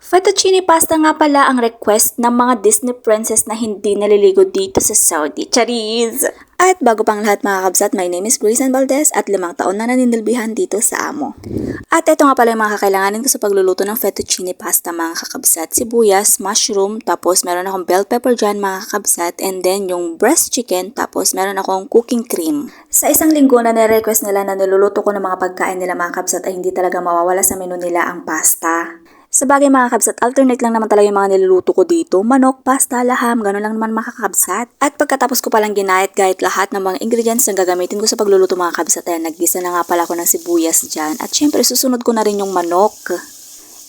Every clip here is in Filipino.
Fettuccine pasta nga pala ang request ng mga Disney princess na hindi naliligo dito sa Saudi. Charis! At bago pang lahat mga kabsat, my name is Grace Valdez at 5 taon na naninilbihan dito sa amo. At ito nga pala yung mga kakailanganin ko sa pagluluto ng fettuccine pasta mga kakabsat. Sibuyas, mushroom, tapos meron akong bell pepper dyan mga kakabsat, and then yung breast chicken, tapos meron akong cooking cream. Sa isang linggo na nire-request nila na niluluto ko ng mga pagkain nila mga kabsat ay hindi talaga mawawala sa menu nila ang pasta. Sa bagay mga kabsat, alternate lang naman talaga yung mga niluluto ko dito. Manok, pasta, laham, gano'n lang naman mga kakabsat. At pagkatapos ko palang ginayat-gayat lahat ng mga ingredients na gagamitin ko sa pagluluto mga kabsat, ayan, naggisa na nga pala ako ng sibuyas dyan. At syempre, susunod ko na rin yung manok.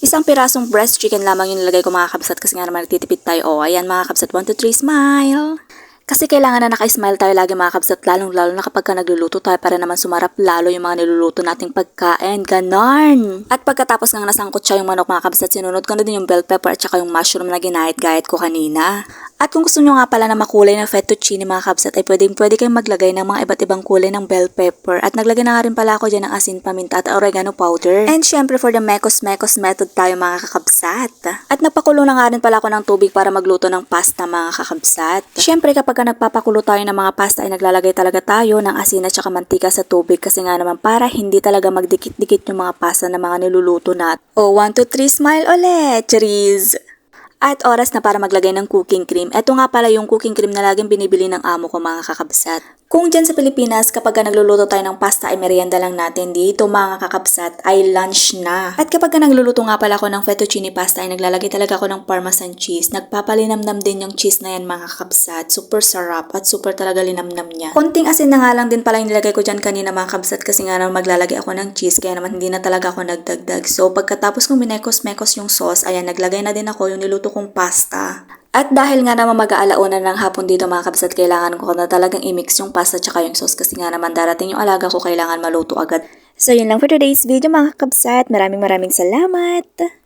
Isang pirasong breast chicken lamang yung nilagay ko mga kabsat kasi nga naman nagtitipid tayo. O, ayan mga kabsat, 1, 2, 3, smile! Kasi kailangan na naka-smile tayo lagi mga kabsat, lalong-lalo na kapag nagluluto tayo para naman sumarap lalo yung mga niluluto nating pagkain. Ganon! At pagkatapos ng nasangkot siya yung manok mga kabsat, sinunod ko na din yung bell pepper at saka yung mushroom na ginahit-gahit ko kanina. At kung gusto nyo nga pala na makulay na fettuccine mga kabsat, ay pwede kayong maglagay ng mga iba't ibang kulay ng bell pepper. At naglagay na nga rin pala ako dyan ng asin, paminta at oregano powder. And syempre for the mekos-mekos method tayo mga kakabsat. At napakulo na nga rin pala ako ng tubig para magluto ng pasta mga kakabsat. Syempre kapag nagpapakulo tayo ng mga pasta ay naglalagay talaga tayo ng asin at saka mantika sa tubig kasi nga naman para hindi talaga magdikit-dikit yung mga pasta na mga niluluto natin. O 1, 2, 3, smile ulit! Cheers! At oras na para maglagay ng cooking cream. Ito nga pala yung cooking cream na laging binibili ng amo ko mga kakabsat. Kung dyan sa Pilipinas, kapag nagluluto tayo ng pasta ay merienda lang natin, dito mga kakabsat ay lunch na. At kapag nagluluto nga pala ako ng fettuccine pasta ay naglalagay talaga ako ng parmesan cheese. Nagpapalinamnam din yung cheese na yan mga kakabsat. Super sarap at super talaga linamnam niya. Konting asin na nga lang din pala yung nilagay ko dyan kanina mga kakabsat kasi nga naman maglalagay ako ng cheese kaya naman hindi na talaga ako nagdagdag. So pagkatapos kong minekos-mekos yung sauce, ayan naglagay na din ako yung niluto kong pasta. At dahil nga naman mag-aalauna ng hapon dito mga kabsat, kailangan ko na talagang i-mix yung pasta tsaka yung sauce kasi nga naman darating yung alaga ko, kailangan maluto agad. So yun lang for today's video mga kabsat. Maraming salamat!